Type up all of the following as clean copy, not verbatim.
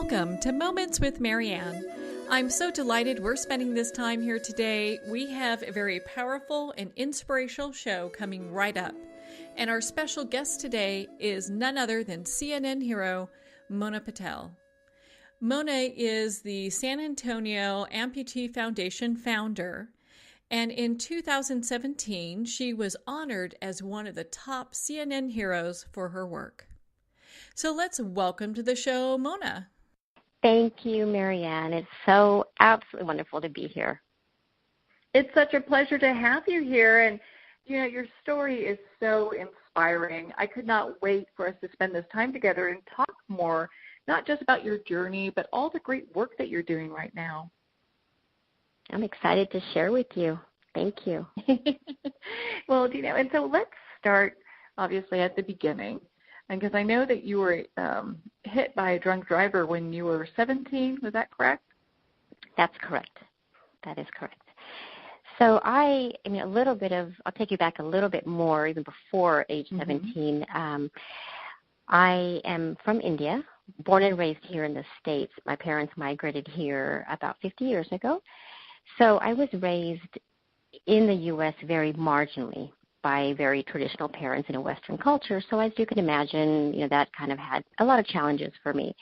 Welcome to Moments with Marianne. I'm so delighted we're spending this time here today. We have a very powerful and inspirational show coming right up. And our special guest today is none other than CNN hero, Mona-Patel. Mona is the San-Antonio-Amputee-Foundation founder. And in 2017, she was honored as one of the top CNN heroes for her work. So let's welcome to the show, Mona. Thank you, Marianne. It's so absolutely wonderful to be here. It's such a pleasure to have you here. And, you know, your story is so inspiring. I could not wait for us to spend this time together and talk more, not just about your journey, but all the great work that you're doing right now. I'm excited to share with you. Thank you. Well, you know, and so let's start, obviously, at the beginning. And because I know that you were hit by a drunk driver when you were 17, was that correct? That's correct. That is correct. So I'll take you back a little bit more, even before age 17. I am from India, born and raised here in the States. My parents migrated here about 50 years ago. So I was raised in the U.S. very marginally by very traditional parents in a Western culture. So as you can imagine, you know, that kind of had a lot of challenges for me.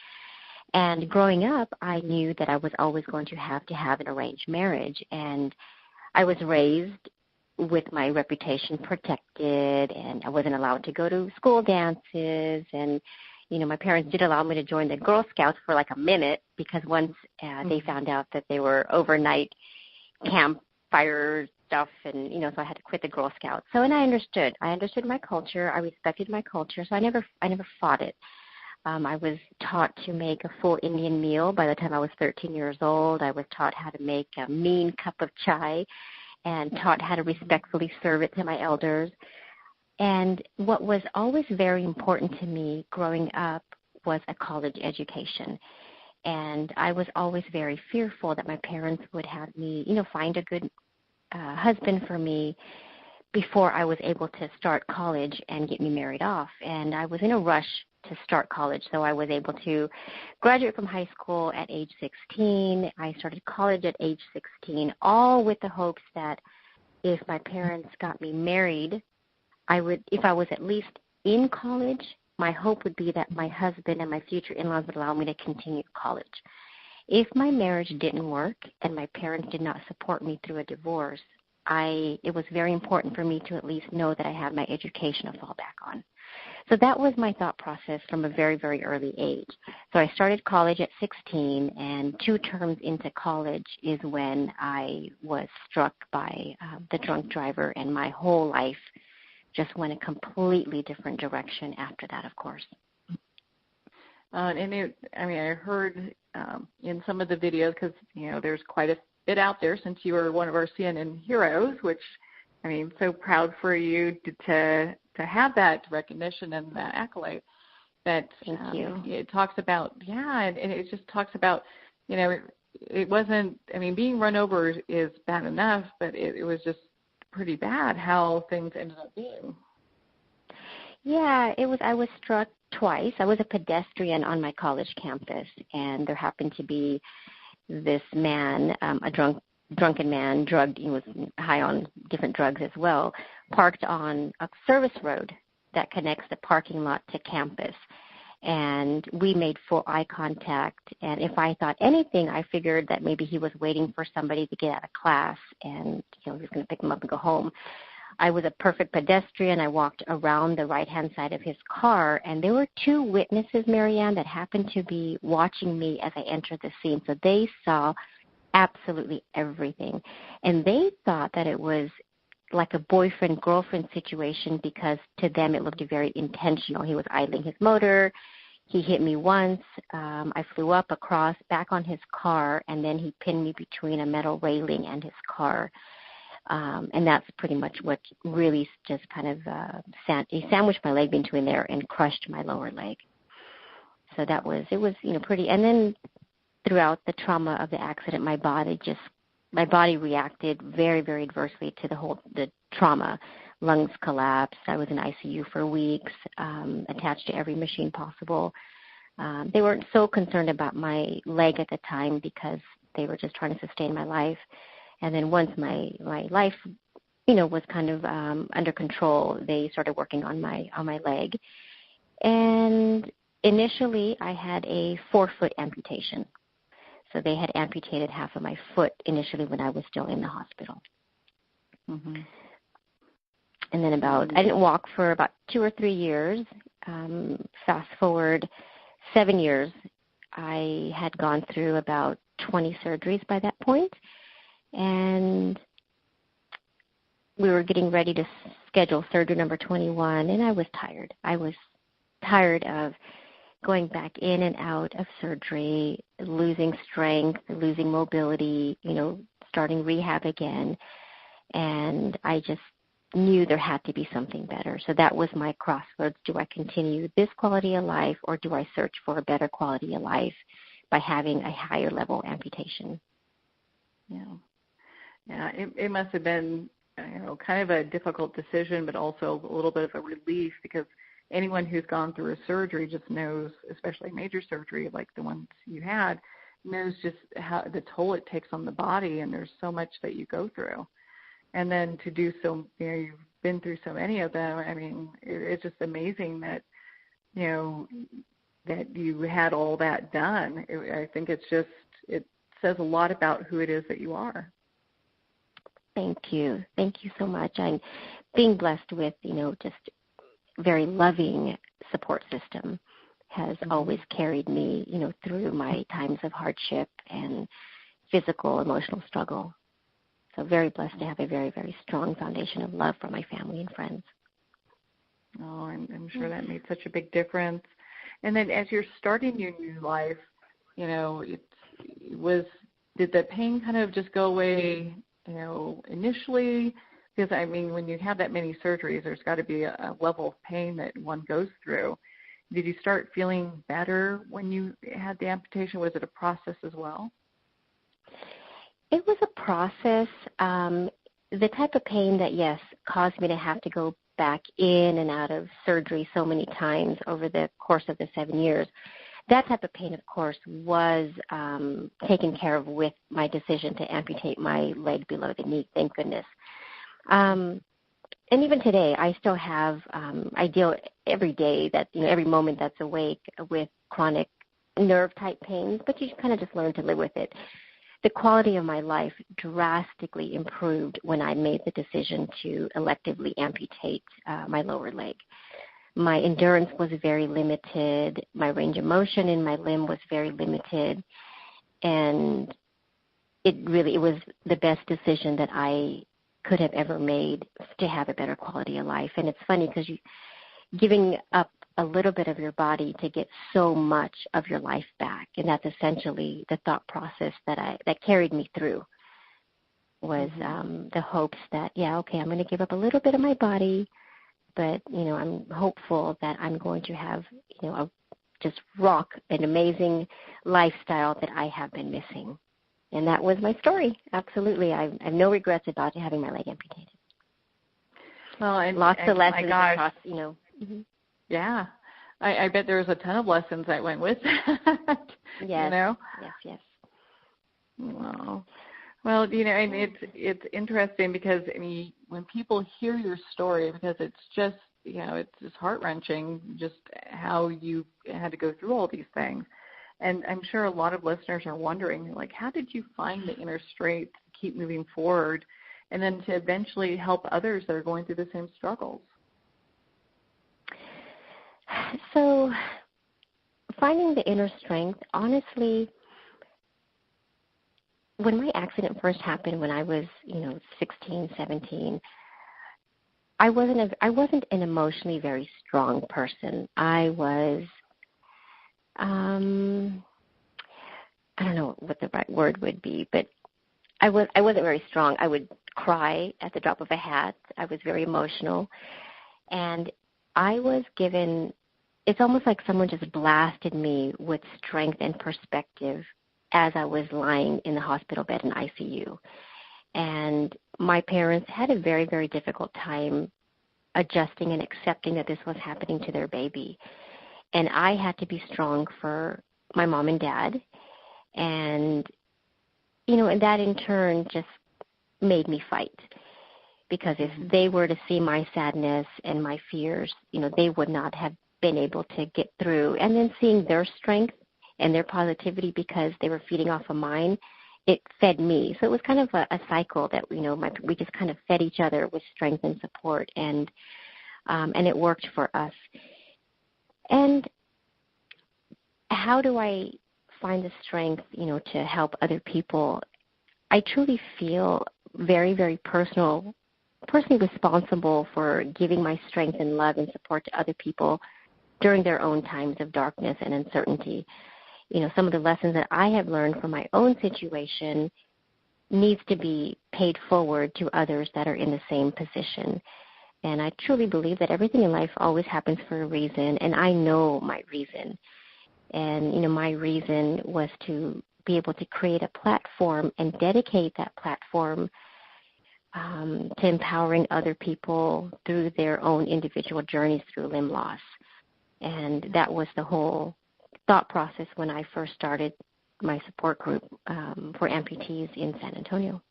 And growing up, I knew that I was always going to have an arranged marriage. And I was raised with my reputation protected, and I wasn't allowed to go to school dances. And, you know, my parents did allow me to join the Girl Scouts for like a minute, because once they found out that they were overnight campfire stuff, and, you know, so I had to quit the Girl Scouts. So, and I understood my culture. I respected my culture. So I never fought it. I was taught to make a full Indian meal by the time I was 13 years old. I was taught how to make a mean cup of chai and taught how to respectfully serve it to my elders. And what was always very important to me growing up was a college education. And I was always very fearful that my parents would have me, you know, find a good husband for me before I was able to start college and get me married off. And I was in a rush to start college, so I was able to graduate from high school at age 16. I started college at age 16, all with the hopes that if my parents got me married, if I was at least in college, my hope would be that my husband and my future in-laws would allow me to continue college. If my marriage didn't work and my parents did not support me through a divorce, it was very important for me to at least know that I had my education to fall back on. So that was my thought process from a very, very early age. So I started college at 16, and 2 terms into college is when I was struck by the drunk driver, and my whole life just went a completely different direction after that, of course. I heard in some of the videos, because, you know, there's quite a bit out there since you were one of our CNN heroes, which, I mean, so proud for you to have that recognition and that accolade. That Thank you. It talks about, and it just talks about, you know, it wasn't, I mean, being run over is bad enough, but it was just pretty bad how things ended up being. Yeah, I was struck twice. I was a pedestrian on my college campus, and there happened to be this man, a drunken man, drugged, he was high on different drugs as well, parked on a service road that connects the parking lot to campus. And we made full eye contact, and if I thought anything, I figured that maybe he was waiting for somebody to get out of class, and, you know, he was going to pick him up and go home. I was a perfect pedestrian. I walked around the right-hand side of his car, and there were 2 witnesses, Marianne, that happened to be watching me as I entered the scene. So they saw absolutely everything, and they thought that it was like a boyfriend-girlfriend situation, because to them it looked very intentional. He was idling his motor. He hit me once. I flew up, across, back on his car, and then he pinned me between a metal railing and his car. And that's pretty much what really just kind of he sandwiched my leg between there and crushed my lower leg. So it was, you know, pretty. And then throughout the trauma of the accident, my body reacted very, very adversely to the trauma. Lungs collapsed. I was in ICU for weeks, attached to every machine possible. They weren't so concerned about my leg at the time because they were just trying to sustain my life. And then once my life, was kind of under control, they started working on my leg. And initially, I had a 4-foot amputation. So they had amputated half of my foot initially when I was still in the hospital. Mm-hmm. And then I didn't walk for about 2 or 3 years. Fast forward 7 years, I had gone through about 20 surgeries by that point, and we were getting ready to schedule surgery number 21, and I was tired. I was tired of going back in and out of surgery, losing strength, losing mobility, starting rehab again, and I just knew there had to be something better. So that was my crossroads. Do I continue this quality of life, or do I search for a better quality of life by having a higher level amputation? Yeah, it must have been, kind of a difficult decision, but also a little bit of a relief, because anyone who's gone through a surgery just knows, especially major surgery like the ones you had, knows just how the toll it takes on the body, and there's so much that you go through. And then to do so, you've been through so many of them. I mean, it's just amazing that, that you had all that done. I think it says a lot about who it is that you are. Thank you. Thank you so much. I'm being blessed with, just very loving support system has always carried me, through my times of hardship and physical, emotional struggle. So very blessed to have a very, very strong foundation of love from my family and friends. Oh, I'm sure that made such a big difference. And then as you're starting your new life, did the pain kind of just go away, initially? Because, I mean, when you have that many surgeries, there's got to be a level of pain that one goes through. Did you start feeling better when you had the amputation? Was it a process as well? It was a process. The type of pain that, yes, caused me to have to go back in and out of surgery so many times over the course of the 7 years, that type of pain, of course, was taken care of with my decision to amputate my leg below the knee, thank goodness. And even today, I still have, I deal every day, every moment that's awake with chronic nerve-type pains, but you kind of just learn to live with it. The quality of my life drastically improved when I made the decision to electively amputate my lower leg. My endurance was very limited. My range of motion in my limb was very limited. And it was the best decision that I could have ever made to have a better quality of life. And it's funny because giving up a little bit of your body to get so much of your life back. And that's essentially the thought process that carried me through, was the hopes that, I'm going to give up a little bit of my body, but, I'm hopeful that I'm going to have, just rock an amazing lifestyle that I have been missing. And that was my story. Absolutely. I have no regrets about having my leg amputated. Well, and lots of lessons across, Yeah. I bet there was a ton of lessons that went with that. Yes. Yes. Wow. Well, and it's interesting because, when people hear your story, because it's just, it's just heart-wrenching just how you had to go through all these things. And I'm sure a lot of listeners are wondering, like, how did you find the inner strength to keep moving forward and then to eventually help others that are going through the same struggles? So finding the inner strength, honestly, when my accident first happened when I was, 16, 17, I wasn't an emotionally very strong person. I was, I don't know what the right word would be, but I wasn't very strong. I would cry at the drop of a hat. I was very emotional. And I was given, it's almost like someone just blasted me with strength and perspective as I was lying in the hospital bed in ICU. And my parents had a very, very difficult time adjusting and accepting that this was happening to their baby. and I had to be strong for my mom and dad. And, and that in turn just made me fight. Because if they were to see my sadness and my fears, they would not have been able to get through. And then seeing their strength and their positivity because they were feeding off of mine, it fed me. So it was kind of a cycle that, we just kind of fed each other with strength and support, and it worked for us. And how do I find the strength, to help other people? I truly feel very, very personally responsible for giving my strength and love and support to other people during their own times of darkness and uncertainty. Some of the lessons that I have learned from my own situation needs to be paid forward to others that are in the same position. And I truly believe that everything in life always happens for a reason, and I know my reason. And, my reason was to be able to create a platform and dedicate that platform to empowering other people through their own individual journeys through limb loss. And that was the whole thought process when I first started my support group for amputees in San Antonio.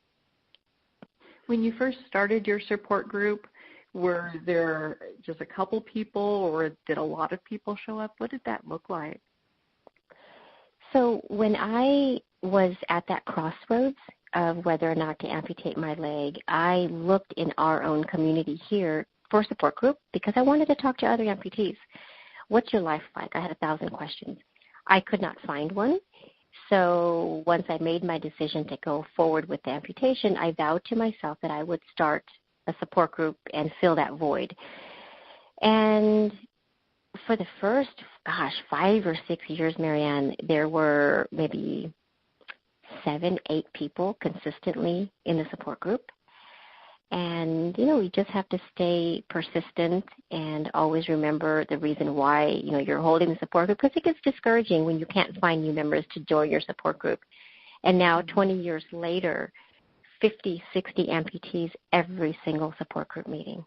When you first started your support group, were there just a couple people, or did a lot of people show up? What did that look like? So when I was at that crossroads of whether or not to amputate my leg, I looked in our own community here for a support group because I wanted to talk to other amputees. What's your life like? I had 1,000 questions. I could not find one. So once I made my decision to go forward with the amputation, I vowed to myself that I would start a support group and fill that void. And for the first, 5 or 6 years, Marianne, there were maybe 7, 8 people consistently in the support group. And, we just have to stay persistent and always remember the reason why, you're holding the support group, because it gets discouraging when you can't find new members to join your support group. And now, 20 years later, 50, 60 amputees every single support group meeting.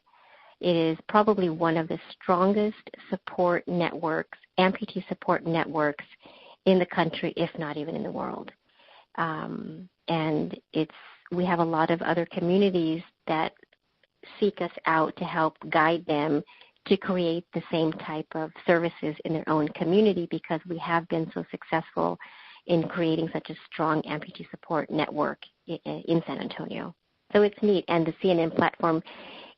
It is probably one of the strongest support networks, amputee support networks in the country, if not even in the world. And we have a lot of other communities that seek us out to help guide them to create the same type of services in their own community because we have been so successful in creating such a strong amputee support network in San Antonio. So it's neat, and the CNN platform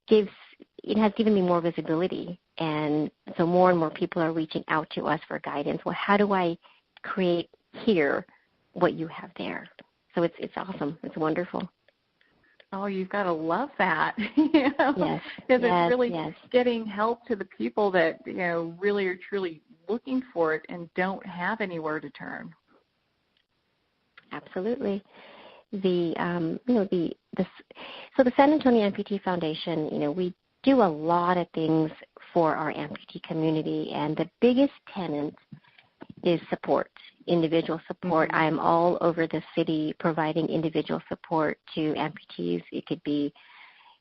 has given me more visibility, and so more and more people are reaching out to us for guidance. Well, how do I create here what you have there? So it's awesome. It's wonderful. Oh, you've got to love that. Yes. Because it's really getting help to the people that really are truly looking for it and don't have anywhere to turn. Absolutely. The San Antonio-Amputee-Foundation, we do a lot of things for our amputee community, and the biggest tenet is support, individual support. Mm-hmm. I'm all over the city providing individual support to amputees. It could be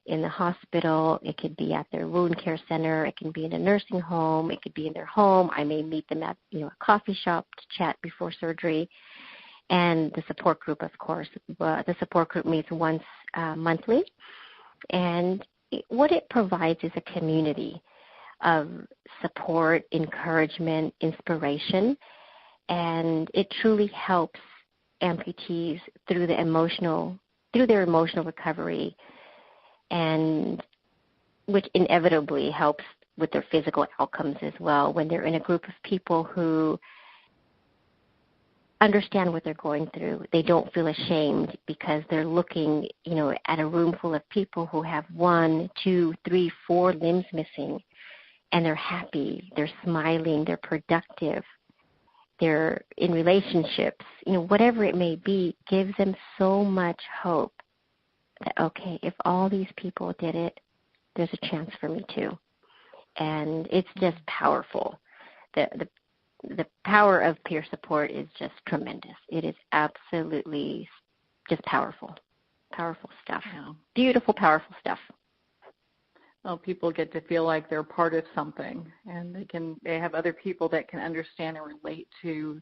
in the hospital, it could be at their wound care center, it can be in a nursing home, it could be in their home. I may meet them at a coffee shop to chat before surgery. And the support group, of course. The support group meets once monthly. And what it provides is a community of support, encouragement, inspiration. And it truly helps amputees through their emotional recovery, and which inevitably helps with their physical outcomes as well when they're in a group of people who understand what they're going through. They don't feel ashamed because they're looking, at a room full of people who have 1, 2, 3, 4 limbs missing, and they're happy, they're smiling, they're productive, they're in relationships, whatever it may be, gives them so much hope that, okay, if all these people did it, there's a chance for me too. And it's just powerful. The power of peer support is just tremendous. It is absolutely just powerful stuff. Yeah. Beautiful, powerful stuff. people get to feel like they're part of something, and they have other people that can understand and relate to,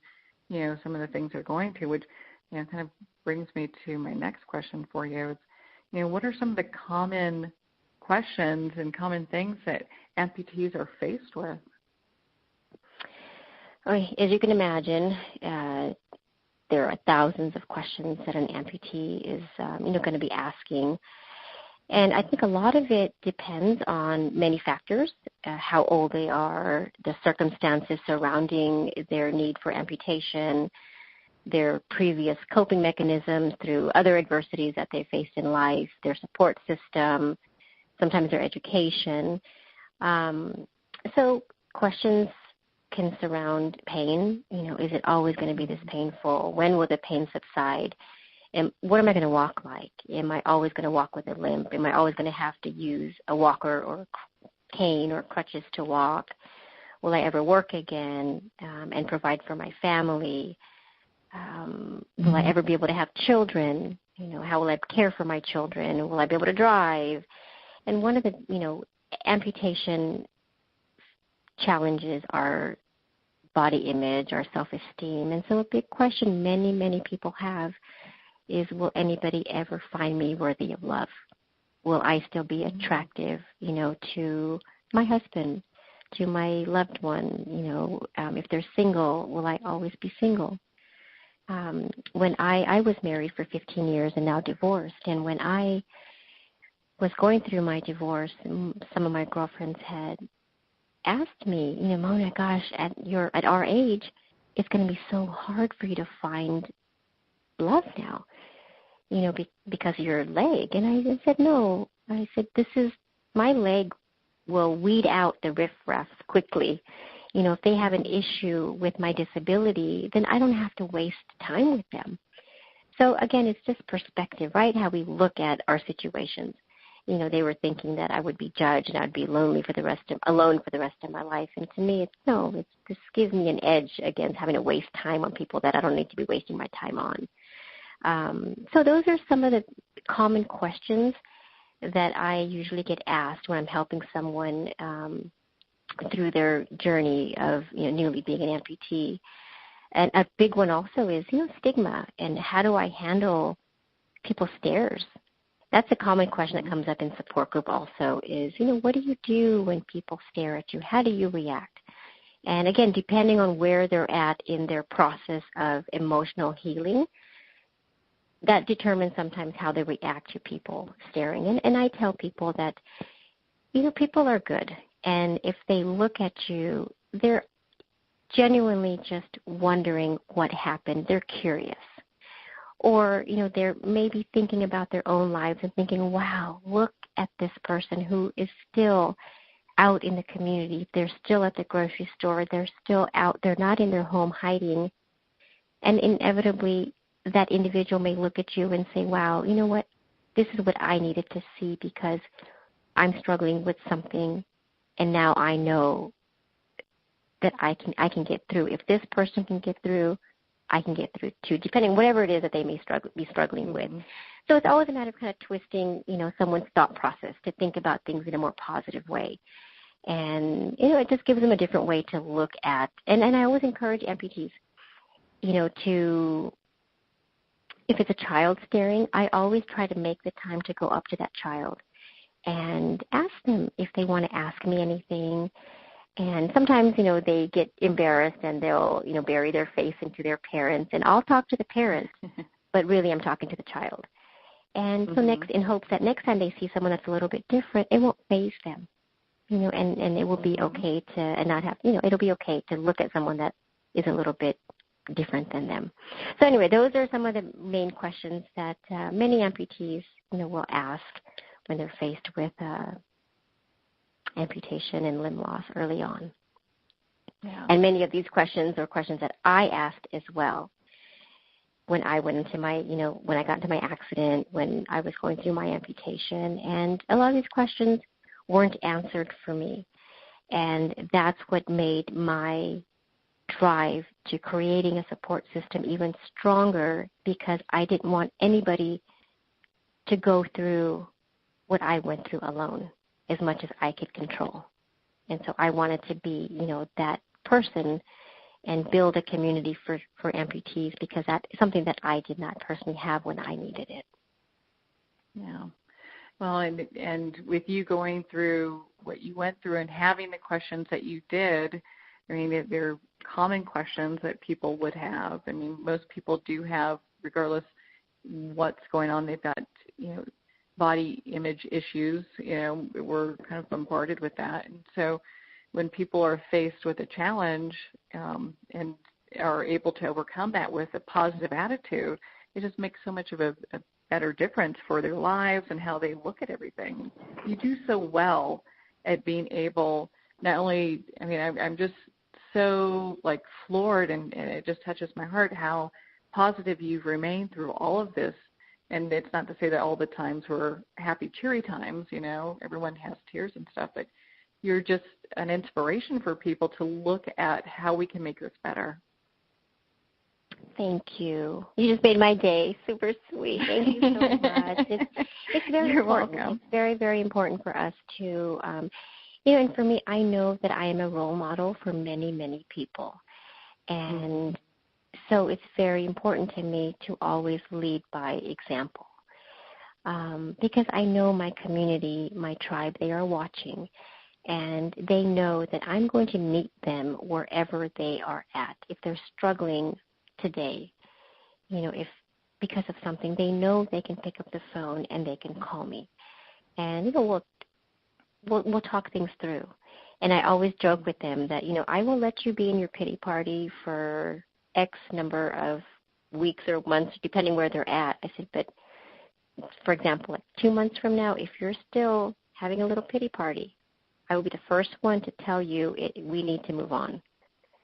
some of the things they're going through, which, kind of brings me to my next question for you. Is, what are some of the common questions and common things that amputees are faced with? As you can imagine, there are thousands of questions that an amputee is, going to be asking. And I think a lot of it depends on many factors, how old they are, the circumstances surrounding their need for amputation, their previous coping mechanisms through other adversities that they faced in life, their support system, sometimes their education. So questions can surround pain. Is it always going to be this painful? When will the pain subside? And what am I going to walk like? Am I always going to walk with a limp? Am I always going to have to use a walker or a cane or crutches to walk? Will I ever work again and provide for my family? Will I ever be able to have children? How will I care for my children? Will I be able to drive? And one of the, amputation challenges are body image, our self-esteem. And so a big question many, many people have is, will anybody ever find me worthy of love? Will I still be attractive, to my husband, to my loved one? If they're single, will I always be single? When I was married for 15 years and now divorced, and when I was going through my divorce, some of my girlfriends had asked me, Mona, gosh, at our age, it's going to be so hard for you to find love now, because of your leg. And I said, no. I said, my leg will weed out the riffraff quickly. If they have an issue with my disability, then I don't have to waste time with them. So again, it's just perspective, right? How we look at our situations. They were thinking that I would be judged and I'd be alone for the rest of my life. And to me, this gives me an edge against having to waste time on people that I don't need to be wasting my time on. So those are some of the common questions that I usually get asked when I'm helping someone through their journey of newly being an amputee. And a big one also is stigma, and how do I handle people's stares? That's a common question that comes up in support group also is, what do you do when people stare at you? How do you react? And again, depending on where they're at in their process of emotional healing, that determines sometimes how they react to people staring. And I tell people that, people are good. And if they look at you, they're genuinely just wondering what happened. They're curious. Or, they're maybe thinking about their own lives and thinking, wow, look at this person who is still out in the community. They're still at the grocery store. They're still out. They're not in their home hiding. And inevitably, that individual may look at you and say, wow, you know what? This is what I needed to see because I'm struggling with something, and now I know that I can get through. If this person can get through, I can get through too, depending whatever it is that they may be struggling with. So it's always a matter of kind of twisting, someone's thought process to think about things in a more positive way. And, it just gives them a different way to look at. And I always encourage amputees, to, if it's a child staring, I always try to make the time to go up to that child and ask them if they want to ask me anything. And sometimes, they get embarrassed and they'll, bury their face into their parents. And I'll talk to the parents, but really I'm talking to the child. And so in hopes that next time they see someone that's a little bit different, it won't faze them, and it will be okay to and not have, it'll be okay to look at someone that is a little bit different than them. So anyway, those are some of the main questions that many amputees, will ask when they're faced with amputation and limb loss early on. Yeah. And many of these questions are questions that I asked as well when I went into my, when I got into my accident, when I was going through my amputation. And a lot of these questions weren't answered for me. And that's what made my drive to creating a support system even stronger, because I didn't want anybody to go through what I went through alone. as much as I could control. And so I wanted to be, that person and build a community for amputees, because that is something that I did not personally have when I needed it. Yeah. Well, and with you going through what you went through and having the questions that you did, I mean, they're common questions that people would have. I mean, most people do have, regardless what's going on, they've got, body image issues. We're kind of bombarded with that. And so when people are faced with a challenge and are able to overcome that with a positive attitude, it just makes so much of a better difference for their lives and how they look at everything. You do so well at being able, not only, I mean, I'm just so floored, and it just touches my heart how positive you've remained through all of this. And it's not to say that all the times were happy, cheery times, everyone has tears and stuff, but you're just an inspiration for people to look at how we can make this better. Thank you. You just made my day. Super sweet. Thank you so much. It's very You're important. welcome. It's very, very important for us to, and for me, I know that I am a role model for many, many people. And so it's very important to me to always lead by example, because I know my community, my tribe, they are watching, and they know that I'm going to meet them wherever they are at. If they're struggling today, if because of something, they know they can pick up the phone and they can call me, and we'll talk things through. And I always joke with them that I will let you be in your pity party for X number of weeks or months, depending where they're at. I said, but for example, 2 months from now, if you're still having a little pity party, I will be the first one to tell you we need to move on.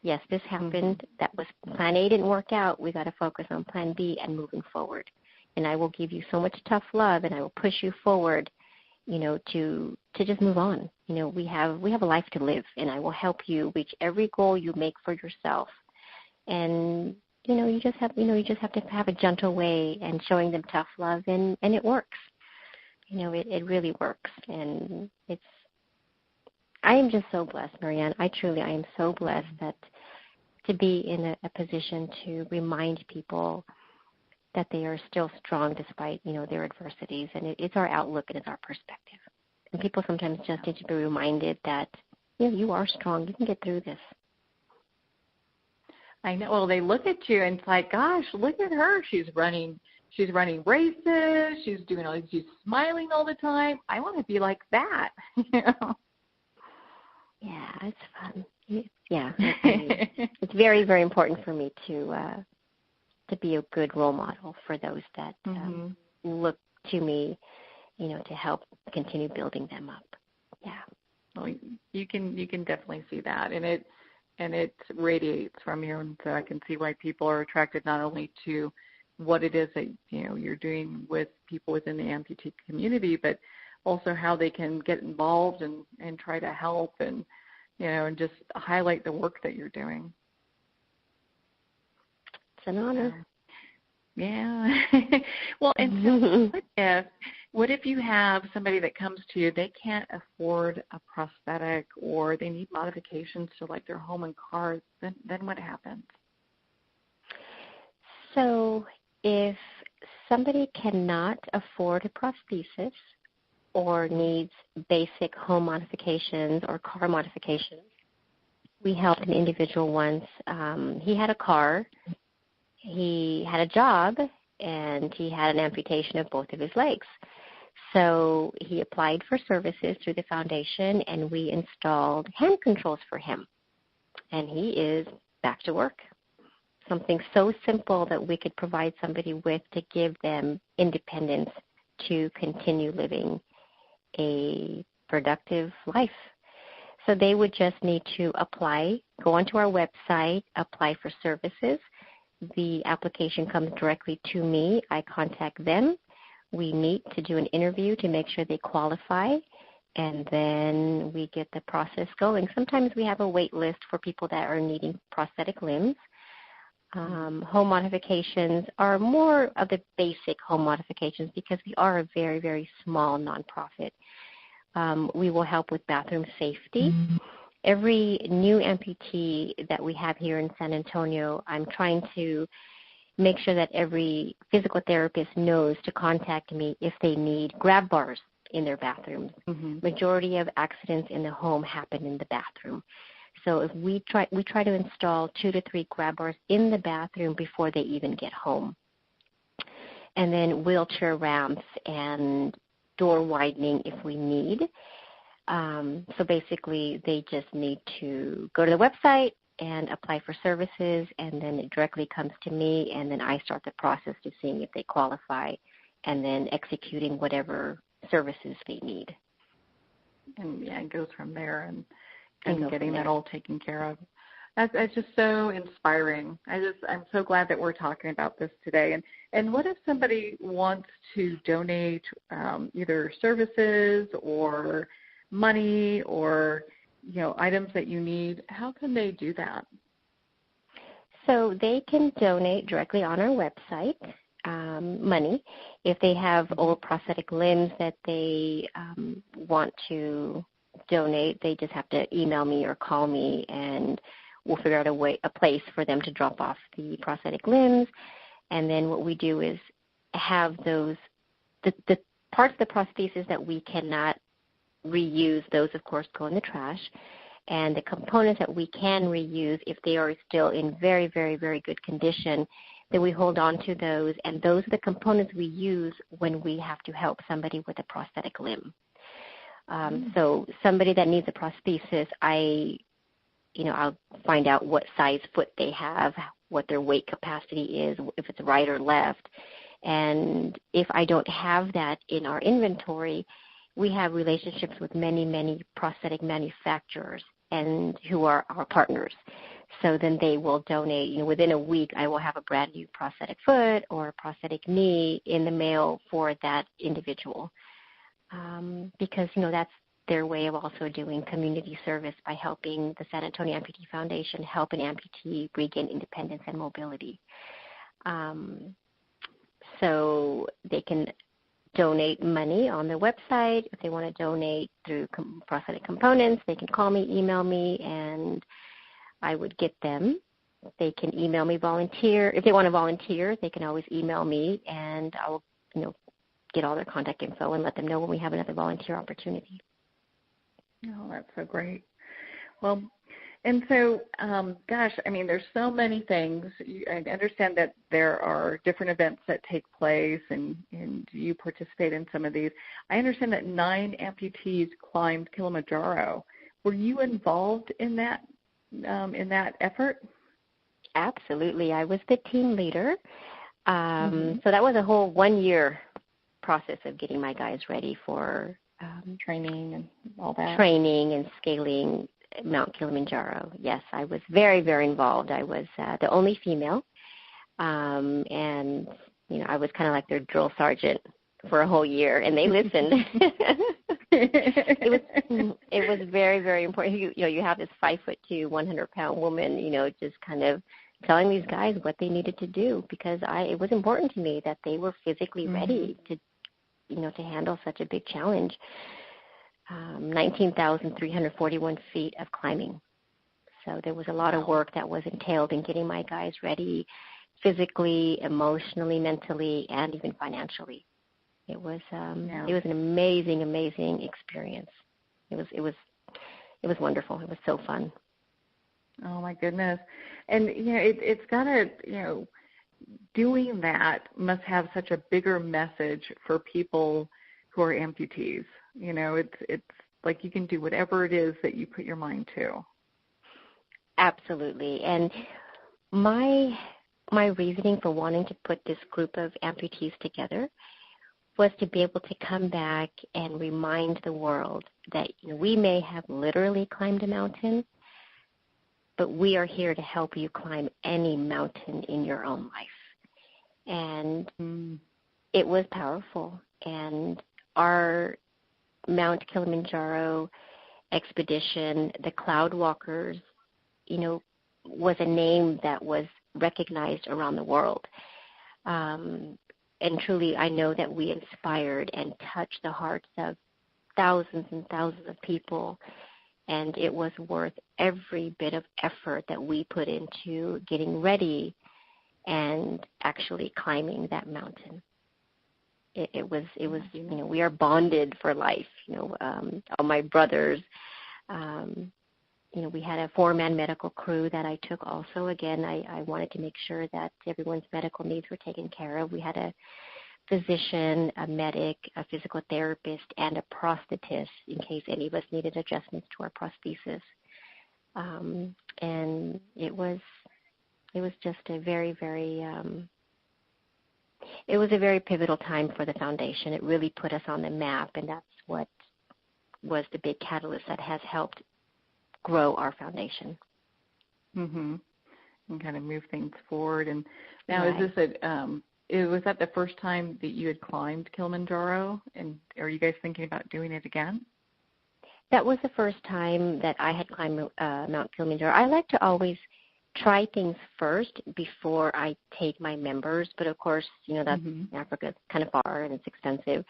Yes, this happened. That was plan A didn't work out. We got to focus on plan B and moving forward. And I will give you so much tough love, and I will push you forward, to just move on. We have a life to live, and I will help you reach every goal you make for yourself. And you just have to have a gentle way and showing them tough love, and it works. It really works, and I am just so blessed, Marianne. I am so blessed that to be in a position to remind people that they are still strong despite, their adversities. And it's our outlook and it's our perspective. And people sometimes just need to be reminded that, you are strong. You can get through this. I know. Well, they look at you and it's like, gosh, look at her. She's running races. She's doing all this. She's smiling all the time. I want to be like that. Yeah, it's fun. Yeah, it's very, very important for me to be a good role model for those that look to me, to help continue building them up. Yeah. Well, you can definitely see that, and it radiates from you, and so I can see why people are attracted not only to what it is that you're doing with people within the amputee community, but also how they can get involved and try to help and and just highlight the work that you're doing. It's an honor. Yeah. Well, and so what if you have somebody that comes to you, they can't afford a prosthetic or they need modifications to their home and car, then what happens? So if somebody cannot afford a prosthesis or needs basic home modifications or car modifications, we helped an individual once. He had a car, he had a job, and he had an amputation of both of his legs. So he applied for services through the foundation, and we installed hand controls for him. And he is back to work. Something so simple that we could provide somebody with to give them independence to continue living a productive life. So they would just need to apply, go onto our website, apply for services. The application comes directly to me. I contact them. We meet to do an interview to make sure they qualify, and then we get the process going. Sometimes we have a wait list for people that are needing prosthetic limbs. Home modifications are more of the basic home modifications because we are a very, very small nonprofit. We will help with bathroom safety. Every new amputee that we have here in San Antonio, I'm trying to make sure that every physical therapist knows to contact me if they need grab bars in their bathrooms. Majority of accidents in the home happen in the bathroom. So if we try to install 2 to 3 grab bars in the bathroom before they even get home. And then wheelchair ramps and door widening if we need. So basically they just need to go to the website and apply for services, and then it directly comes to me, and then I start the process to seeing if they qualify and then executing whatever services they need. And it goes from there and getting that all taken care of. That's just so inspiring. I'm so glad that we're talking about this today. And what if somebody wants to donate either services or money or items that you need? How can they do that? So they can donate directly on our website, money. If they have old prosthetic limbs that they want to donate, they just have to email me or call me, and we'll figure out a place for them to drop off the prosthetic limbs. And then what we do is have the parts of the prosthesis that we cannot reuse, those of course go in the trash. And the components that we can reuse, if they are still in very, very, very good condition, then we hold on to those. And those are the components we use when we have to help somebody with a prosthetic limb. So somebody that needs a prosthesis, I'll find out what size foot they have, what their weight capacity is, if it's right or left. And if I don't have that in our inventory, we have relationships with many, many prosthetic manufacturers and who are our partners. So then they will donate. Within a week, I will have a brand new prosthetic foot or a prosthetic knee in the mail for that individual. Because, that's their way of also doing community service by helping the San-Antonio-Amputee-Foundation help an amputee regain independence and mobility. So they can donate money on the website. If they want to donate through prosthetic components, they can call me, email me, and I would get them. They can email me volunteer. If they want to volunteer, they can always email me, and I'll, get all their contact info and let them know when we have another volunteer opportunity. Oh, that's so great. Well, and so, there's so many things. I understand that there are different events that take place, and you participate in some of these. I understand that 9 amputees climbed Kilimanjaro. Were you involved in that effort? Absolutely. I was the team leader. So that was a whole 1-year process of getting my guys ready for training and all that. Training and scaling Mount Kilimanjaro. Yes, I was very, very involved. I was the only female, and I was kind of like their drill sergeant for a whole year, and they listened. It was very, very important. You have this 5'2", 100-pound woman, just kind of telling these guys what they needed to do, because it was important to me that they were physically ready to handle such a big challenge. 19,341 feet of climbing. So there was a lot of work that was entailed in getting my guys ready physically, emotionally, mentally, and even financially. It was an amazing, amazing experience. It was wonderful. It was so fun. Oh my goodness. And it's got to doing that must have such a bigger message for people who are amputees. It's like you can do whatever it is that you put your mind to. Absolutely. And my reasoning for wanting to put this group of amputees together was to be able to come back and remind the world that we may have literally climbed a mountain, but we are here to help you climb any mountain in your own life. And it was powerful. And our Mount Kilimanjaro expedition, the Cloud Walkers, was a name that was recognized around the world. And truly, I know that we inspired and touched the hearts of thousands and thousands of people, and it was worth every bit of effort that we put into getting ready and actually climbing that mountain. It was we are bonded for life. All my brothers, we had a 4-man medical crew that I took also. Again, I wanted to make sure that everyone's medical needs were taken care of. We had a physician, a medic, a physical therapist, and a prosthetist in case any of us needed adjustments to our prosthesis. And it was just a very, very it was a very pivotal time for the foundation. It really put us on the map, and that's what was the big catalyst that has helped grow our foundation. Mm-hmm. And kind of move things forward. And now, Right. Is this was that the first time that you had climbed Kilimanjaro? And are you guys thinking about doing it again? That was the first time that I had climbed Mount Kilimanjaro. I like to always try things first before I take my members, but of course, that's Africa, kind of far and it's expensive.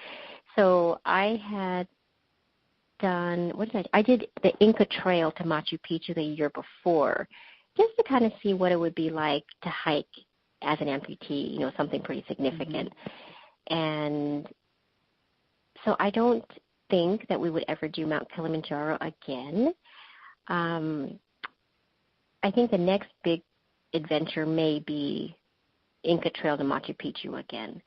So I had done, I did the Inca Trail to Machu Picchu the year before, just to kind of see what it would be like to hike as an amputee, something pretty significant. And so I don't think that we would ever do Mount Kilimanjaro again. I think the next big adventure may be Inca Trail to Machu Picchu again,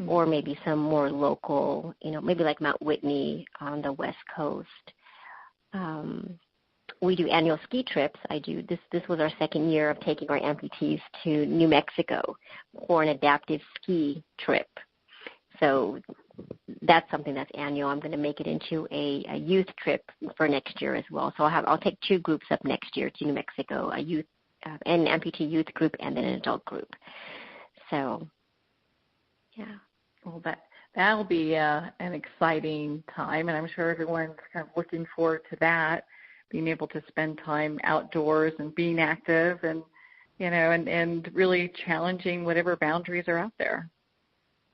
or maybe some more local, maybe like Mount Whitney on the West Coast. We do annual ski trips. This was our second year of taking our amputees to New Mexico for an adaptive ski trip. So that's something that's annual. I'm going to make it into a youth trip for next year as well. So I'll take 2 groups up next year to New Mexico, a youth, an amputee youth group, and then an adult group. So, yeah. Well, that'll be an exciting time, and I'm sure everyone's kind of looking forward to that, being able to spend time outdoors and being active, and and really challenging whatever boundaries are out there.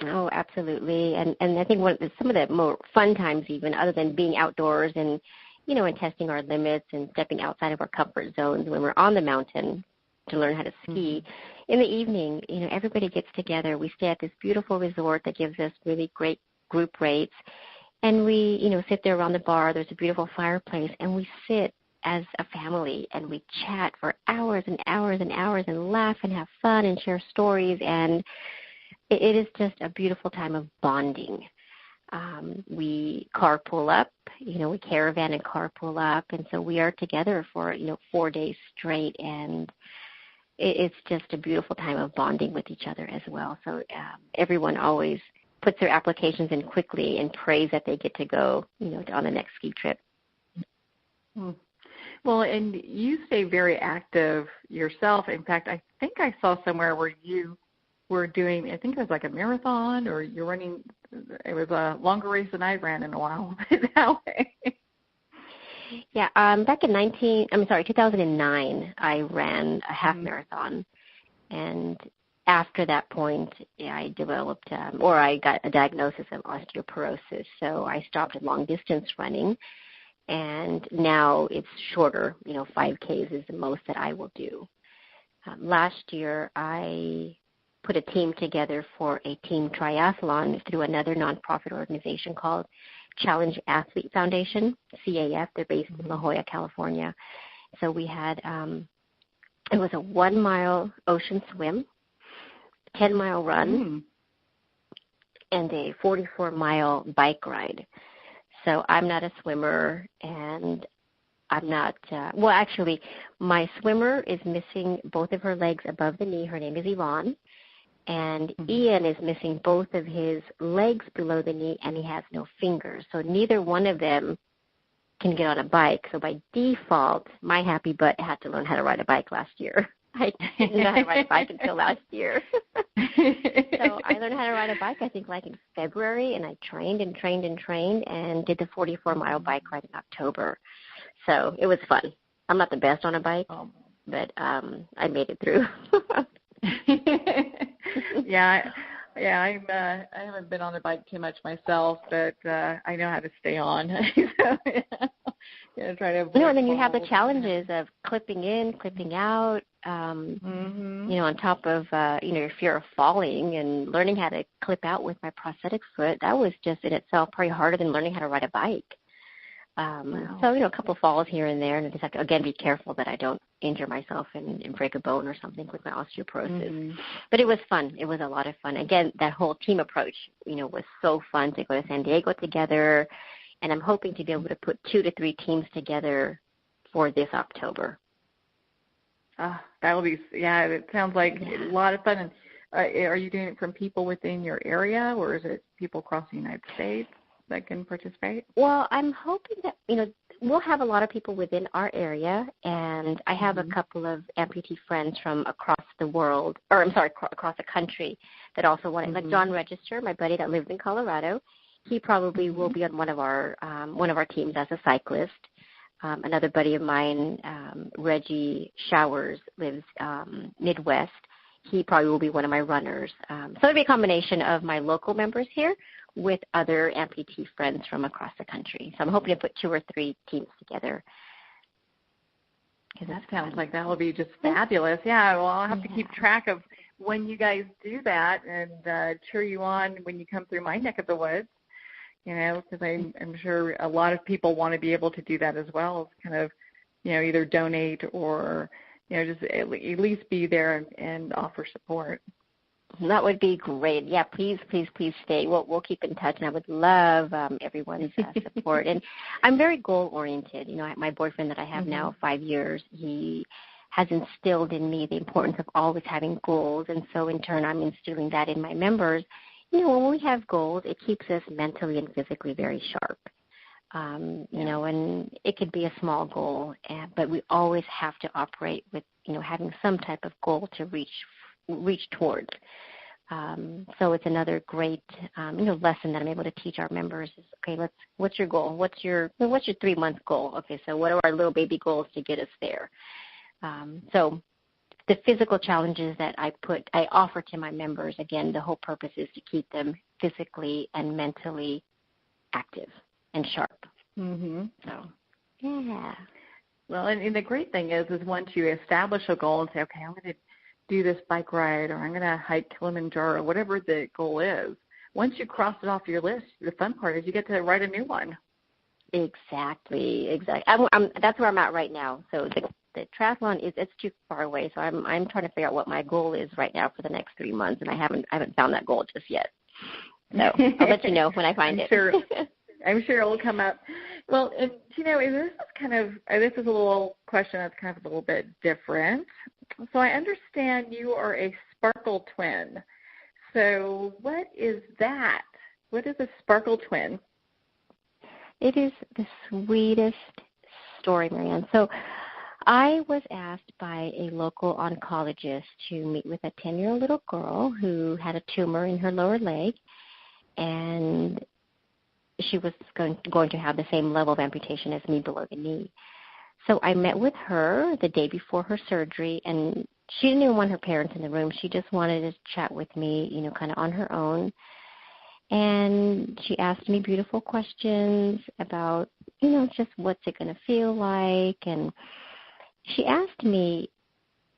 Oh, absolutely. And I think some of the more fun times, even other than being outdoors and and testing our limits and stepping outside of our comfort zones when we're on the mountain to learn how to ski. In the evening, everybody gets together. We stay at this beautiful resort that gives us really great group rates, and we sit there around the bar. There's a beautiful fireplace, and we sit as a family and we chat for hours and hours and hours and laugh and have fun and share stories, and it is just a beautiful time of bonding. We carpool up, we caravan and carpool up, and so we are together for 4 days straight, and it's just a beautiful time of bonding with each other as well. So everyone always puts their applications in quickly and prays that they get to go on the next ski trip. Well, and you stay very active yourself. In fact, I think I saw somewhere where you were doing, I think it was like a marathon, or you're running, it was a longer race than I ran in a while. That way. Yeah, back in 2009, I ran a half marathon, and after that point, I developed, or I got a diagnosis of osteoporosis, so I stopped long distance running, and now it's shorter, 5Ks is the most that I will do. Last year, I put a team together for a team triathlon through another nonprofit organization called Challenge Athlete Foundation, CAF. They're based in La Jolla, California. So we had, it was a 1-mile ocean swim, 10-mile run, and a 44-mile bike ride. So I'm not a swimmer, and I'm not, actually, my swimmer is missing both of her legs above the knee. Her name is Yvonne. And Ian is missing both of his legs below the knee, and he has no fingers. So neither one of them can get on a bike. So by default, my happy butt had to learn how to ride a bike last year. I didn't know how to ride a bike until last year. So I learned how to ride a bike, I think, like in February, and I trained and did the 44-mile bike ride in October. So it was fun. I'm not the best on a bike, but I made it through. Yeah, Yeah, I haven't been on a bike too much myself, but I know how to stay on. So, try to avoid and then you have the falls. challenges of clipping in, clipping out, on top of, your fear of falling and learning how to clip out with my prosthetic foot. That was just in itself probably harder than learning how to ride a bike. Wow. So, a couple of falls here and there, and I just have to, again, be careful that I don't injure myself and break a bone or something with my osteoporosis. But it was fun. It was a lot of fun. Again, that whole team approach, was so fun to go to San Diego together, and I'm hoping to be able to put 2 to 3 teams together for this October. That will be, it sounds like a lot of fun. And are you doing it from people within your area, or is it people across the United States that can participate? Well, I'm hoping that, we'll have a lot of people within our area, and I have a couple of amputee friends from across the world, across the country that also want it. Like John Register, my buddy that lives in Colorado, he probably will be on one of our teams as a cyclist. Another buddy of mine, Reggie Showers, lives Midwest. He probably will be one of my runners. So it'll be a combination of my local members here with other amputee friends from across the country. So I'm hoping to put 2 or 3 teams together. That sounds like that will be just fabulous. Yeah, well, I'll have to keep track of when you guys do that and cheer you on when you come through my neck of the woods, because I'm sure a lot of people want to be able to do that as well, kind of, either donate or, just at least be there and offer support. That would be great. Yeah, please stay. We'll keep in touch, and I would love everyone's support. And I'm very goal-oriented. My boyfriend that I have now 5 years, he has instilled in me the importance of always having goals, and so in turn I'm instilling that in my members. When we have goals, it keeps us mentally and physically very sharp. And it could be a small goal, but we always have to operate with, having some type of goal to reach towards. So it's another great, lesson that I'm able to teach our members is, okay, what's your goal? What's your 3-month goal? Okay, so what are our little baby goals to get us there? So the physical challenges that I offer to my members, again, the whole purpose is to keep them physically and mentally active and sharp. So, yeah. Well, and the great thing is once you establish a goal and say, okay, I'm going to do this bike ride, or I'm going to hike Kilimanjaro, whatever the goal is, once you cross it off your list, the fun part is you get to write a new one. Exactly. That's where I'm at right now. So the triathlon it's too far away. So I'm trying to figure out what my goal is right now for the next 3 months, and I haven't found that goal just yet. So I'll let you know when I find it. Sure. I'm sure it will come up. Well, and, this is a little question that's kind of a little bit different. So I understand you are a sparkle twin. So what is that? What is a sparkle twin? It is the sweetest story, Marianne. So I was asked by a local oncologist to meet with a 10-year-old little girl who had a tumor in her lower leg, and she was going to have the same level of amputation as me below the knee. So I met with her the day before her surgery, and she didn't even want her parents in the room. She just wanted to chat with me, kind of on her own. And she asked me beautiful questions about, just what's it going to feel like. And she asked me,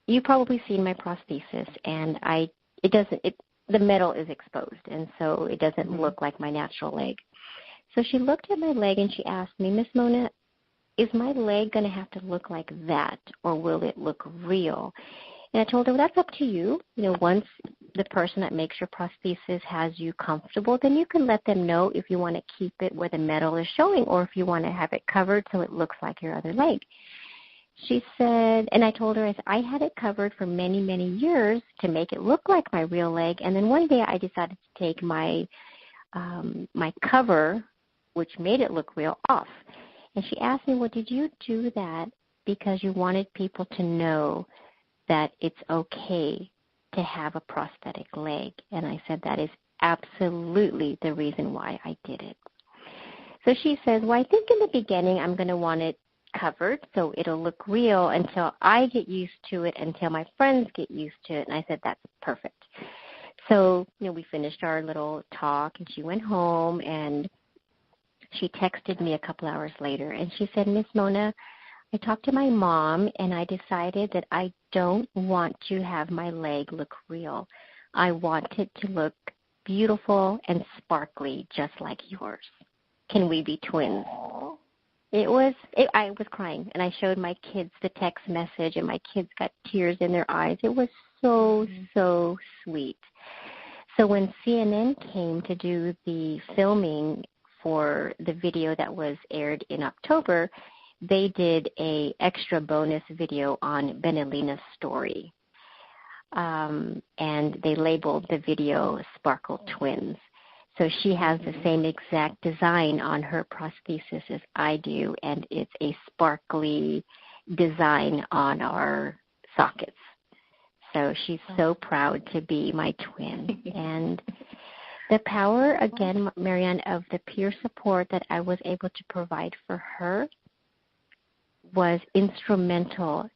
you've probably seen my prosthesis, and the metal is exposed, and so it doesn't look like my natural leg. So she looked at my leg and she asked me, Miss Mona, is my leg going to have to look like that, or will it look real? And I told her, well, that's up to you. Once the person that makes your prosthesis has you comfortable, then you can let them know if you want to keep it where the metal is showing, or if you want to have it covered so it looks like your other leg. She said, and I told her, I had it covered for many, many years to make it look like my real leg. And then one day I decided to take my cover, which made it look real, off. And she asked me, well, did you do that because you wanted people to know that it's okay to have a prosthetic leg? And I said, that is absolutely the reason why I did it. So she says, well, I think in the beginning I'm going to want it covered so it'll look real until I get used to it, until my friends get used to it. And I said, that's perfect. So, we finished our little talk, and she went home, and she texted me a couple hours later, and she said, Miss Mona, I talked to my mom, and I decided that I don't want to have my leg look real. I want it to look beautiful and sparkly, just like yours. Can we be twins? I was crying, and I showed my kids the text message, and my kids got tears in their eyes. It was so, so sweet. So when CNN came to do the filming for the video that was aired in October, they did a extra bonus video on Benelina's story. And they labeled the video Sparkle Twins. So she has the same exact design on her prosthesis as I do, and it's a sparkly design on our sockets. So she's so proud to be my twin. And the power, again, Marianne, of the peer support that I was able to provide for her was instrumental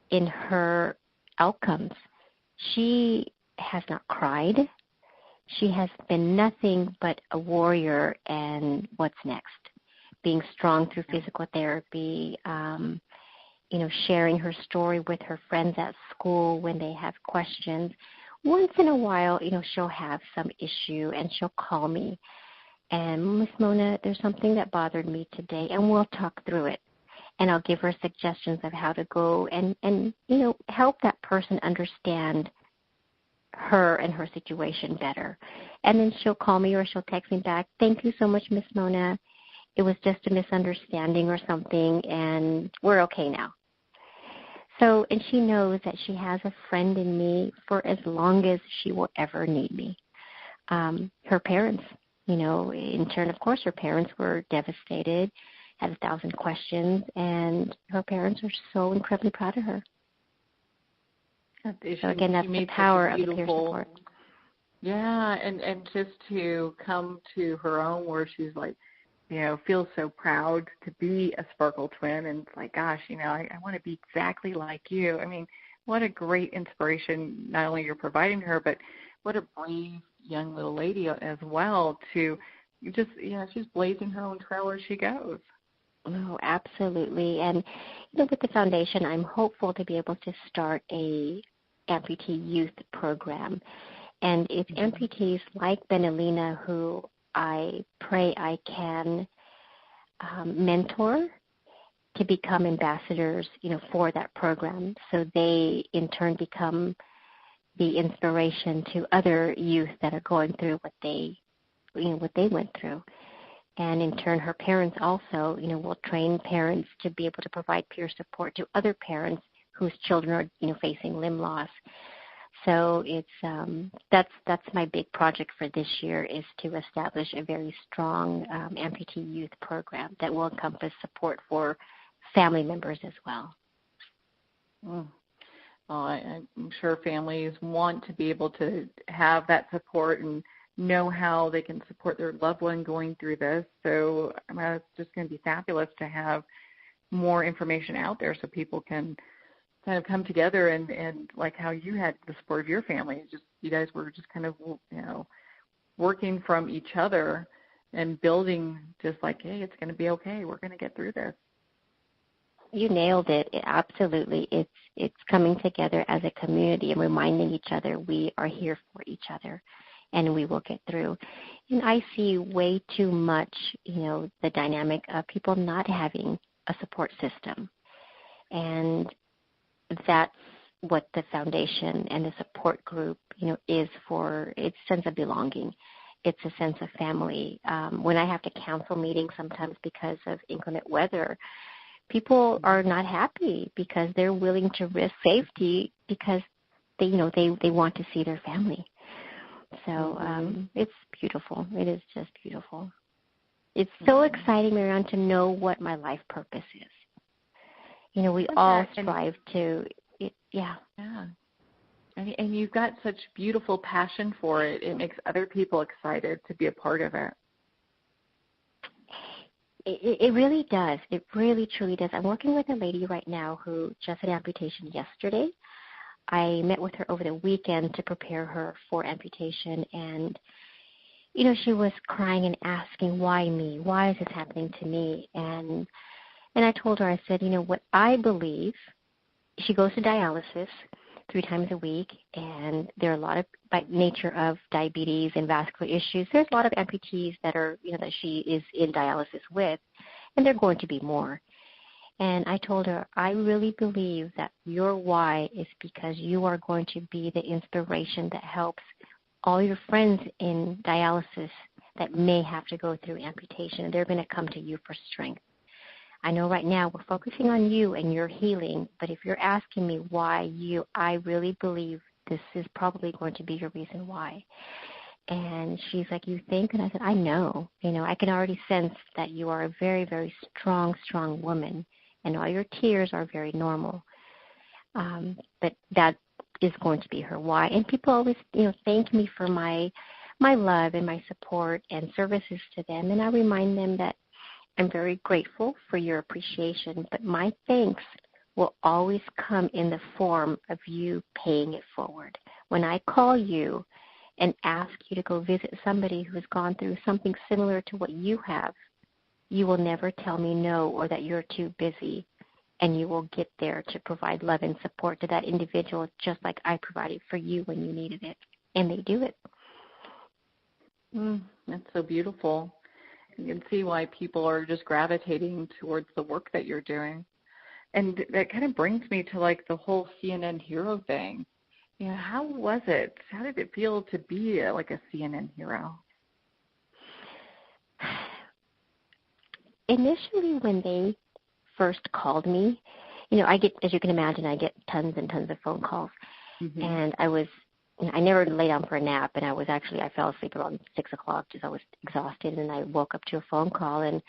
in her outcomes. She has not cried. She has been nothing but a warrior and what's next, being strong through physical therapy, sharing her story with her friends at school when they have questions. Once in a while, she'll have some issue and she'll call me. And Miss Mona, there's something that bothered me today, and we'll talk through it. And I'll give her suggestions of how to go and help that person understand her and her situation better. And then she'll call me or she'll text me back, thank you so much, Miss Mona. It was just a misunderstanding or something, and we're okay now. So, and she knows that she has a friend in me for as long as she will ever need me. Her parents, in turn, of course, her parents were devastated, had 1,000 questions, and her parents are so incredibly proud of her. So again, that's the power of the peer support. Yeah, and just to come to her own where she's like, feels so proud to be a sparkle twin, and it's like, gosh, I want to be exactly like you. I mean, what a great inspiration not only you're providing her, but what a brave young little lady as well to just, she's blazing her own trail where she goes. Oh, absolutely. And with the foundation, I'm hopeful to be able to start a amputee youth program. And it's amputees like Benelina who I pray I can mentor to become ambassadors, for that program, so they in turn become the inspiration to other youth that are going through what they went through. And in turn, her parents also, will train parents to be able to provide peer support to other parents whose children are, facing limb loss. So it's that's my big project for this year, is to establish a very strong amputee youth program that will encompass support for family members as well. Well, I'm sure families want to be able to have that support and know how they can support their loved one going through this. So it's just going to be fabulous to have more information out there so people can kind of come together and like how you had the support of your family. Just you guys were just kind of, working from each other and building just like, hey, it's going to be okay. We're going to get through this. You nailed it. Absolutely. It's coming together as a community and reminding each other we are here for each other and we will get through. And I see way too much, the dynamic of people not having a support system. And that's what the foundation and the support group, is for. It's a sense of belonging. It's a sense of family. When I have to cancel meetings sometimes because of inclement weather, people are not happy because they're willing to risk safety because they want to see their family. So it's beautiful. It is just beautiful. It's so exciting, Marianne, to know what my life purpose is. We all strive to, yeah. And you've got such beautiful passion for it. It makes other people excited to be a part of it. It really does. It really, truly does. I'm working with a lady right now who just had amputation yesterday. I met with her over the weekend to prepare her for amputation, and she was crying and asking, why me? Why is this happening to me? And I told her, I said, what I believe, she goes to dialysis 3 times a week, and there are a lot of, by nature of diabetes and vascular issues, there's a lot of amputees that are, that she is in dialysis with, and there are going to be more. And I told her, I really believe that your why is because you are going to be the inspiration that helps all your friends in dialysis that may have to go through amputation. They're going to come to you for strength. I know right now we're focusing on you and your healing, but if you're asking me why you, I really believe this is probably going to be your reason why. And she's like, you think? And I said, I know. I can already sense that you are a very, very strong, strong woman, and all your tears are very normal. But that is going to be her why. And people always, thank me for my love and my support and services to them. And I remind them that I'm very grateful for your appreciation, but my thanks will always come in the form of you paying it forward. When I call you and ask you to go visit somebody who has gone through something similar to what you have, you will never tell me no or that you're too busy, and you will get there to provide love and support to that individual just like I provided for you when you needed it. And they do it. That's so beautiful. You can see why people are just gravitating towards the work that you're doing. And that kind of brings me to like the whole CNN hero thing. How was it? How did it feel to be like a CNN hero? Initially, when they first called me, I get, as you can imagine, I get tons and tons of phone calls. Mm-hmm. And I never lay down for a nap, and I fell asleep around 6 o'clock because I was exhausted, and I woke up to a phone call, and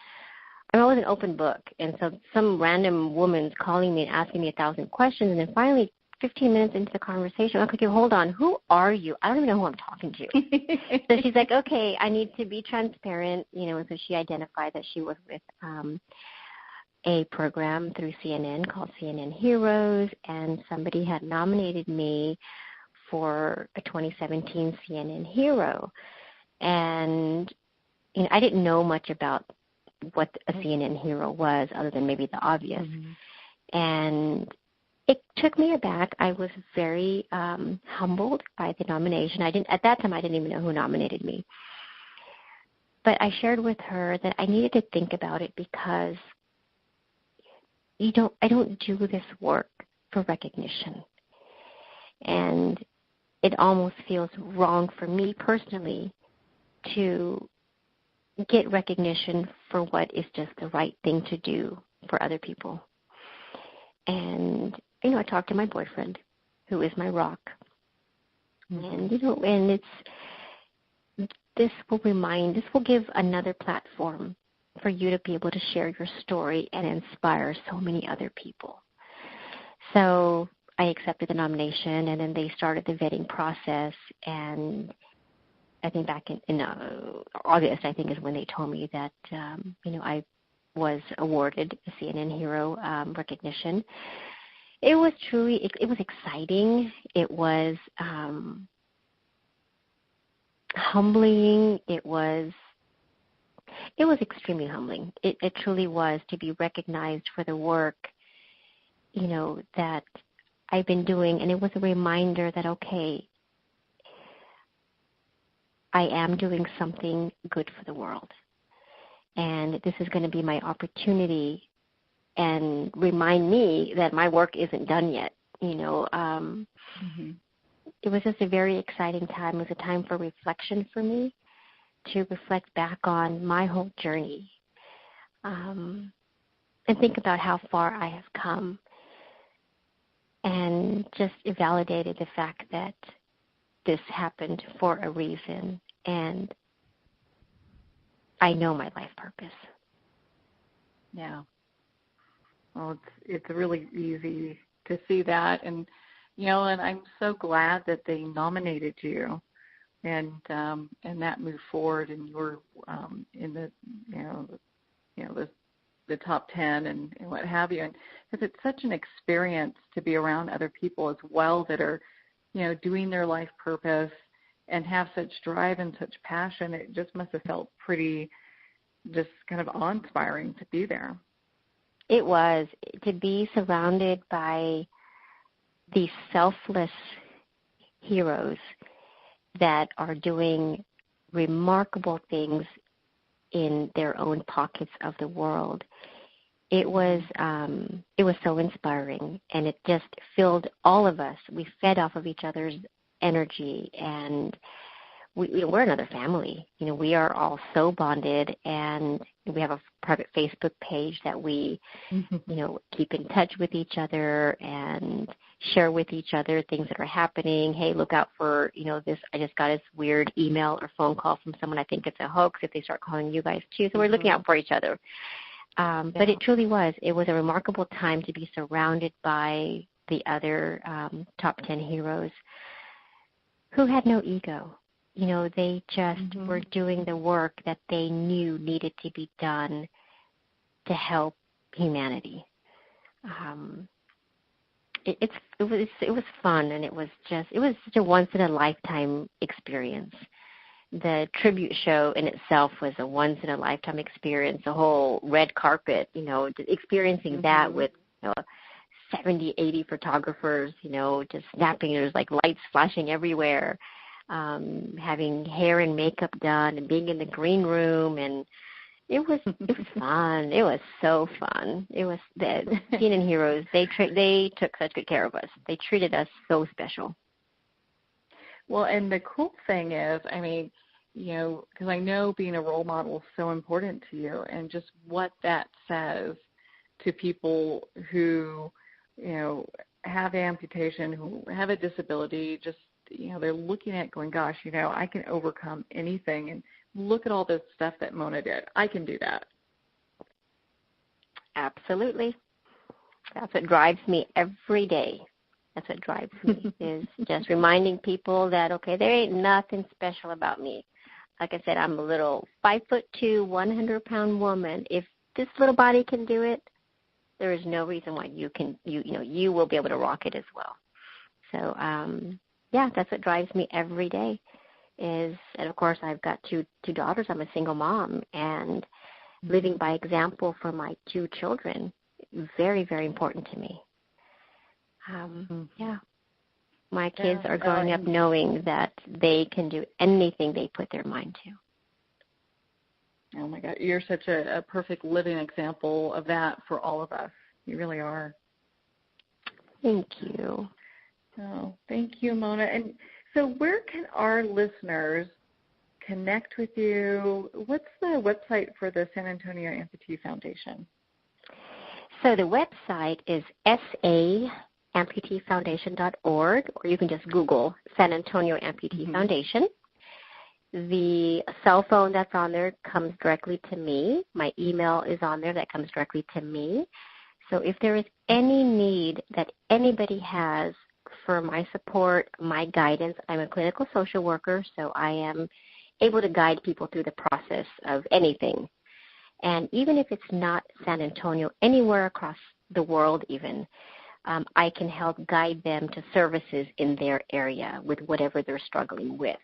I'm always an open book. And so some random woman's calling me and asking me 1,000 questions, and then finally, 15 minutes into the conversation, I'm like, okay, hold on, who are you? I don't even know who I'm talking to. So she's like, okay, I need to be transparent, and so she identified that she was with a program through CNN called CNN Heroes, and somebody had nominated me for a 2017 CNN Hero. And I didn't know much about what a CNN Hero was other than maybe the obvious. Mm-hmm. And it took me aback. I was very humbled by the nomination. At that time, I didn't even know who nominated me. But I shared with her that I needed to think about it because I don't do this work for recognition. And it almost feels wrong for me personally to get recognition for what is just the right thing to do for other people. And, I talked to my boyfriend, who is my rock. And, and this will give another platform for you to be able to share your story and inspire so many other people. So I accepted the nomination, and then they started the vetting process, and I think back in August, I think, is when they told me that, I was awarded a CNN Hero recognition. It was truly, it was exciting. It was humbling. It was extremely humbling. It truly was, to be recognized for the work, that I've been doing. And it was a reminder that, okay, I am doing something good for the world. And this is going to be my opportunity and remind me that my work isn't done yet. Mm-hmm. It was just a very exciting time. It was a time for reflection for me, to reflect back on my whole journey and think about how far I have come, and just validated the fact that this happened for a reason, and I know my life purpose. Yeah. Well, it's really easy to see that, and and I'm so glad that they nominated you, and that moved forward, and you were in the the the top 10 and what have you. And because it's such an experience to be around other people as well that are, doing their life purpose and have such drive and such passion. It just must have felt pretty just kind of awe-inspiring to be there. It was. To be surrounded by these selfless heroes that are doing remarkable things in their own pockets of the world. It was so inspiring, and it just filled all of us. We fed off of each other's energy, and we're another family. We are all so bonded, and we have a private Facebook page that we, keep in touch with each other and share with each other things that are happening. Hey, look out for, this. I just got this weird email or phone call from someone. I think it's a hoax if they start calling you guys too. So we're looking out for each other. But it truly was. It was a remarkable time to be surrounded by the other top 10 heroes who had no ego. They just were doing the work that they knew needed to be done to help humanity. It was fun, and it was such a once in a lifetime experience. The tribute show in itself was a once in a lifetime experience. The whole red carpet, experiencing that with 70, 80 photographers, just snapping. There's like lights flashing everywhere. Having hair and makeup done and being in the green room, and it was fun. It was so fun. It was the CNN heroes. They took such good care of us. They treated us so special. Well, and the cool thing is, because I know being a role model is so important to you, and just what that says to people who, have amputation, who have a disability, just, they're looking at going, gosh, I can overcome anything. And look at all this stuff that Mona did. I can do that. Absolutely. That's what drives me every day. That's what drives me, is just reminding people that, okay, there ain't nothing special about me. Like I said, I'm a little 5'2", 100-pound woman. If this little body can do it, there is no reason why you will be able to rock it as well. So, that's what drives me every day. And of course, I've got two daughters. I'm a single mom, and living by example for my two children, very, very important to me. My kids are growing up knowing that they can do anything they put their mind to. Oh, my God. You're such a perfect living example of that for all of us. You really are. Thank you. Oh, thank you, Mona. And so where can our listeners connect with you? What's the website for the San Antonio-Amputee-Foundation? So the website is san-antonio-amputee-foundation.org, or you can just Google San Antonio-Amputee-Foundation. The cell phone that's on there comes directly to me. My email is on there that comes directly to me. So if there is any need that anybody has for my support, my guidance, I'm a clinical social worker, so I am able to guide people through the process of anything. And even if it's not San Antonio, anywhere across the world even, I can help guide them to services in their area with whatever they're struggling with.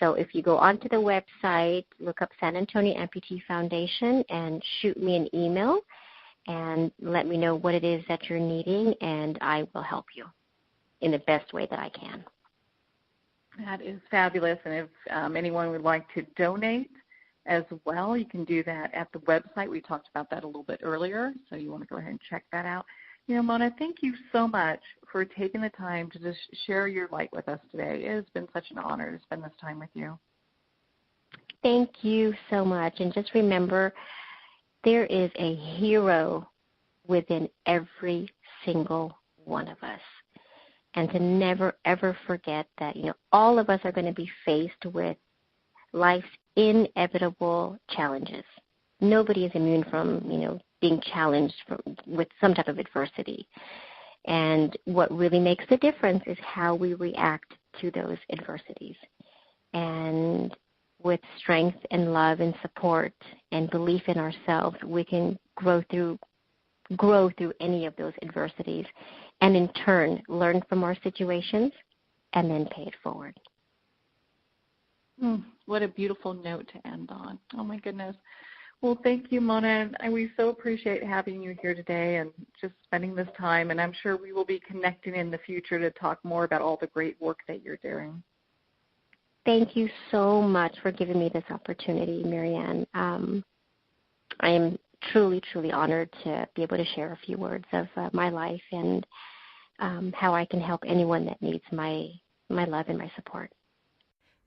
So if you go onto the website, look up San Antonio-Amputee Foundation and shoot me an email and let me know what it is that you're needing, and I will help you in the best way that I can. That is fabulous. And if anyone would like to donate as well, you can do that at the website. We talked about that a little bit earlier, so you want to go ahead and check that out. Mona, thank you so much for taking the time to just share your light with us today. It has been such an honor to spend this time with you. Thank you so much. And just remember, there is a hero within every single one of us. And to never, ever forget that, all of us are going to be faced with life's inevitable challenges. Nobody is immune from, being challenged with some type of adversity. And what really makes the difference is how we react to those adversities. And with strength and love and support and belief in ourselves, we can grow through any of those adversities, and in turn learn from our situations and then pay it forward. What a beautiful note to end on. Oh my goodness. Well, thank you, Mona. And we so appreciate having you here today and just spending this time. And I'm sure we will be connecting in the future to talk more about all the great work that you're doing. Thank you so much for giving me this opportunity, Marianne. I am truly, truly honored to be able to share a few words of my life and how I can help anyone that needs my love and my support.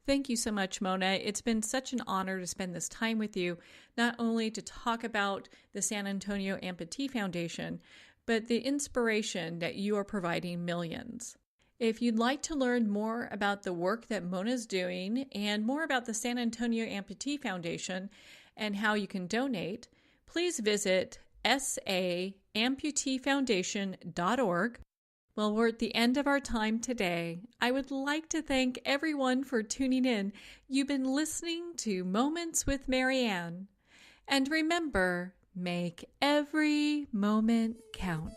Thank you so much, Mona. It's been such an honor to spend this time with you, not only to talk about the San-Antonio-Amputee-Foundation, but the inspiration that you are providing millions. If you'd like to learn more about the work that Mona's doing and more about the San-Antonio-Amputee-Foundation and how you can donate, please visit saamputeefoundation.org. Well, we're at the end of our time today. I would like to thank everyone for tuning in. You've been listening to Moments with Marianne. And remember, make every moment count.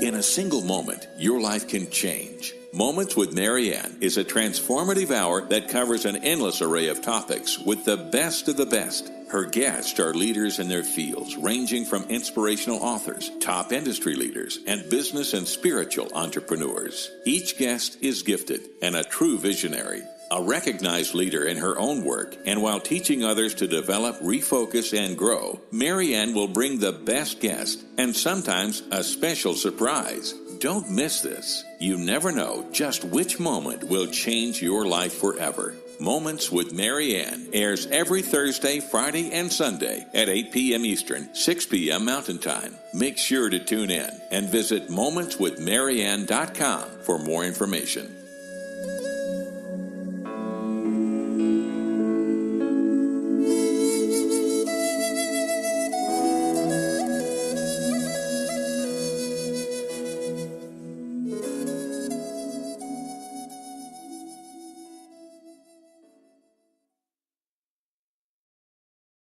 In a single moment, your life can change. Moments with Marianne is a transformative hour that covers an endless array of topics with the best of the best. Her guests are leaders in their fields, ranging from inspirational authors, top industry leaders, and business and spiritual entrepreneurs. Each guest is gifted and a true visionary, a recognized leader in her own work, and while teaching others to develop, refocus, and grow, Marianne will bring the best guest and sometimes a special surprise. Don't miss this. You never know just which moment will change your life forever. Moments with Marianne airs every Thursday, Friday, and Sunday at 8 p.m. Eastern, 6 p.m. Mountain Time. Make sure to tune in and visit momentswithmarianne.com for more information.